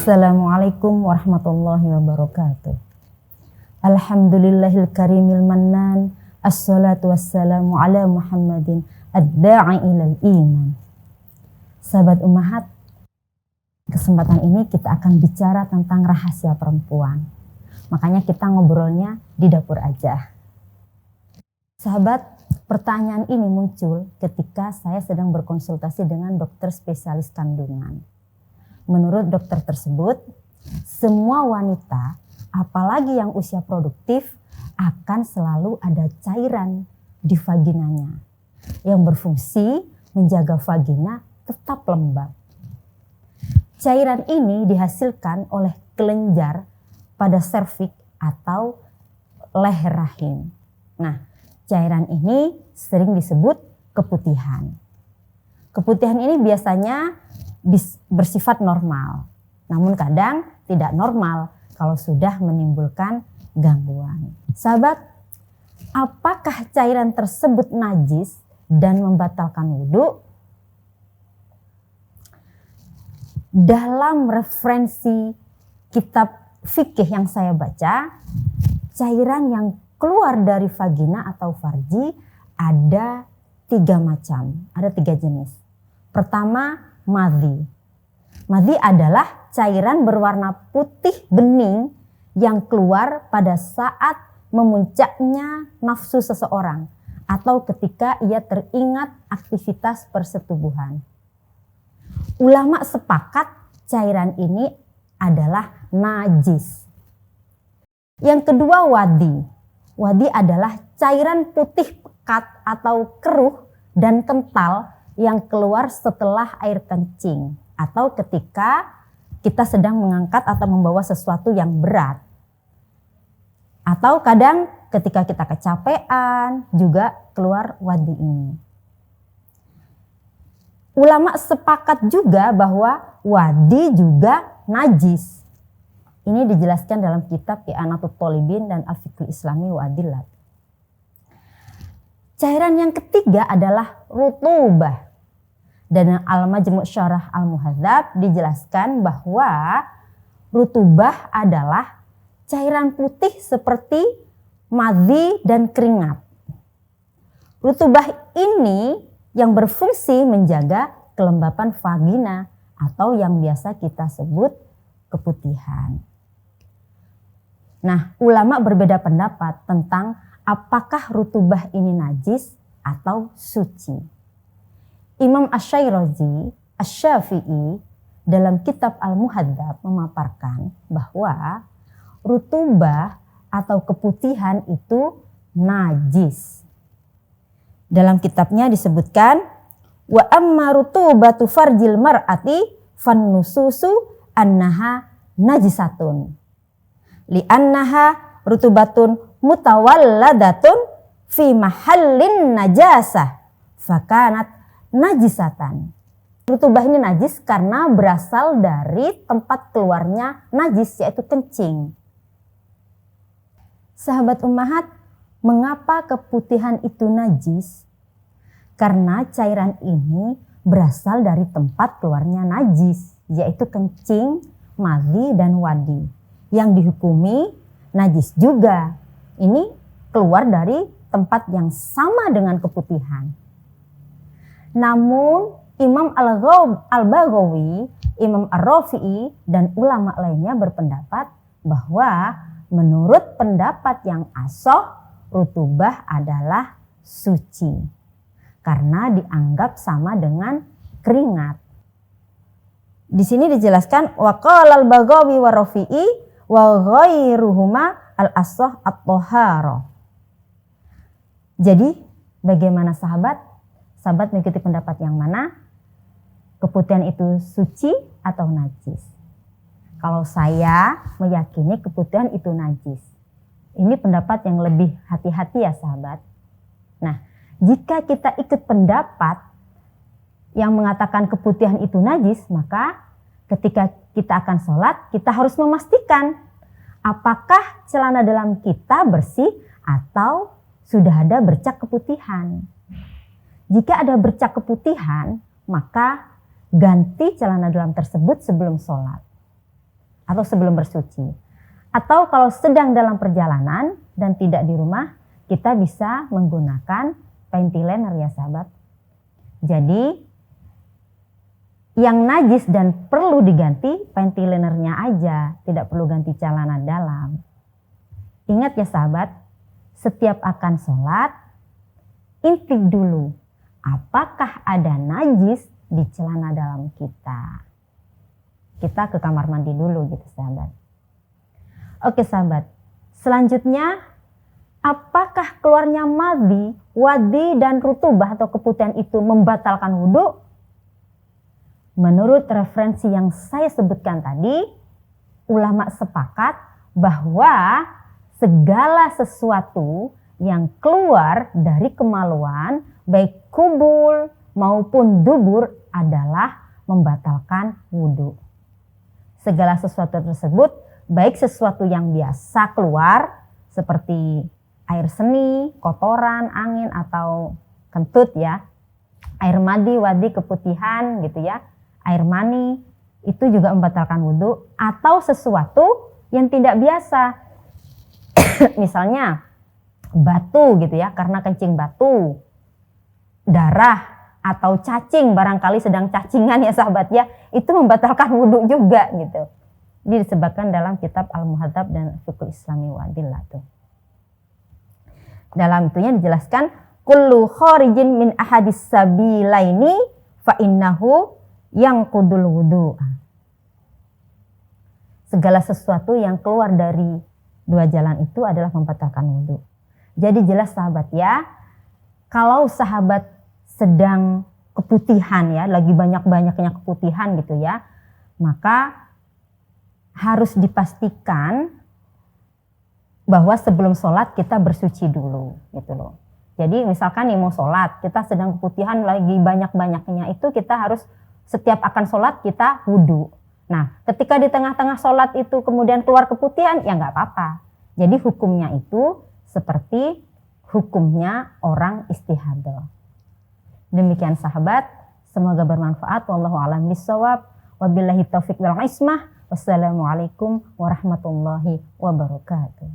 Assalamualaikum warahmatullahi wabarakatuh. Alhamdulillahil karimil mannan. Assalatu wassalamu ala Muhammadin ad-da'i ilal iman. Sahabat ummahat, kesempatan ini kita akan bicara tentang rahasia perempuan. Makanya kita ngobrolnya di dapur aja. Sahabat, pertanyaan ini muncul ketika saya sedang berkonsultasi dengan dokter spesialis kandungan. Menurut dokter tersebut, semua wanita, apalagi yang usia produktif, akan selalu ada cairan di vaginanya yang berfungsi menjaga vagina tetap lembab. Cairan ini dihasilkan oleh kelenjar pada serviks atau leher rahim. Nah, cairan ini sering disebut keputihan. Keputihan ini biasanya bersifat normal, namun kadang tidak normal kalau sudah menimbulkan gangguan. Sahabat, apakah cairan tersebut najis dan membatalkan wudhu? Dalam referensi kitab fikih yang saya baca, cairan yang keluar dari vagina atau farji ada 3 macam, ada 3 jenis. Pertama, madhi. Madhi adalah cairan berwarna putih bening yang keluar pada saat memuncaknya nafsu seseorang atau ketika ia teringat aktivitas persetubuhan. Ulama sepakat cairan ini adalah najis. Yang kedua, wadi. Wadi adalah cairan putih pekat atau keruh dan kental yang keluar setelah air kencing atau ketika kita sedang mengangkat atau membawa sesuatu yang berat. Atau kadang ketika kita kecapean juga keluar wadi ini. Ulama sepakat juga bahwa wadi juga najis. Ini dijelaskan dalam kitab I'anatul Thalibin dan Al-Fiqhul Islami wa Adillat. Cairan yang ketiga adalah rutubah. Dan Al-Majmu' Syarah Al-Muhadzab dijelaskan bahwa rutubah adalah cairan putih seperti madhi dan keringat. Rutubah ini yang berfungsi menjaga kelembapan vagina atau yang biasa kita sebut keputihan. Nah, ulama berbeda pendapat tentang apakah rutubah ini najis atau suci. Imam Asy-Syairazi, Asy-Syafi'i dalam kitab Al-Muhadzab memaparkan bahwa rutubah atau keputihan itu najis. Dalam kitabnya disebutkan, wa amma rutubatu farjil mar'ati fannususu annaha najisatun. Li'annaha rutubatun mutawalladatun fi mahallin najasah fakanat najisatan. Rutubah ini najis karena berasal dari tempat keluarnya najis, yaitu kencing. Sahabat ummahat, mengapa keputihan itu najis? Karena cairan ini berasal dari tempat keluarnya najis, yaitu kencing, madhi, dan wadi. Yang dihukumi najis juga. Ini keluar dari tempat yang sama dengan keputihan. Namun Imam Al-Baghawi, Imam Ar-Rafi'i, dan ulama lainnya berpendapat bahwa menurut pendapat yang ashah, rutubah adalah suci. Karena dianggap sama dengan keringat. Di sini dijelaskan wa qala al-Baghawi wa Rafi'i wa ghairuhuma al-ashah at-thahara. Jadi bagaimana sahabat? Sahabat mengikuti pendapat yang mana? Keputihan itu suci atau najis? Kalau saya meyakini keputihan itu najis. Ini pendapat yang lebih hati-hati ya sahabat. Nah, jika kita ikut pendapat yang mengatakan keputihan itu najis, maka ketika kita akan sholat, kita harus memastikan apakah celana dalam kita bersih atau sudah ada bercak keputihan. Jika ada bercak keputihan, maka ganti celana dalam tersebut sebelum sholat. atau sebelum bersuci. Atau kalau sedang dalam perjalanan dan tidak di rumah, kita bisa menggunakan panty liner ya sahabat. Jadi yang najis dan perlu diganti panty linernya aja, tidak perlu ganti celana dalam. Ingat ya sahabat, setiap akan sholat, intip dulu apakah ada najis di celana dalam kita. Kita ke kamar mandi dulu gitu sahabat. Oke sahabat, selanjutnya apakah keluarnya madhi, wadi dan rutubah atau keputihan itu membatalkan wudhu? Menurut referensi yang saya sebutkan tadi, ulama sepakat bahwa segala sesuatu yang keluar dari kemaluan, baik kubul maupun dubur adalah membatalkan wudhu. Segala sesuatu tersebut, baik sesuatu yang biasa keluar seperti air seni, kotoran, angin atau kentut ya, air madi, wadi, keputihan gitu ya, air mani itu juga membatalkan wudhu, atau sesuatu yang tidak biasa, misalnya batu gitu ya, karena kencing batu, darah atau cacing, barangkali sedang cacingan ya sahabat ya, itu membatalkan wudhu juga gitu. Ini disebutkan dalam kitab Al-Muhadzab dan Fiqh Islami wa Adillah tuh. Dalam itunya dijelaskan kullu kharijin min ahadis sabilaini fa innahu yanqudul wudu. Segala sesuatu yang keluar dari dua jalan itu adalah membatalkan wudu. Jadi jelas sahabat ya, kalau sahabat sedang keputihan ya, lagi banyak-banyaknya keputihan gitu ya, maka harus dipastikan bahwa sebelum sholat kita bersuci dulu gitu loh. Jadi misalkan nih mau sholat, kita sedang keputihan lagi banyak-banyaknya, itu kita harus setiap akan sholat kita wudhu. Nah ketika di tengah-tengah sholat itu kemudian keluar keputihan, ya nggak apa-apa. Jadi hukumnya itu seperti hukumnya orang istihadah. Demikian sahabat, semoga bermanfaat. Wallahu a'lam bishawab. Wabillahi taufiq wal ismah. Wassalamualaikum warahmatullahi wabarakatuh.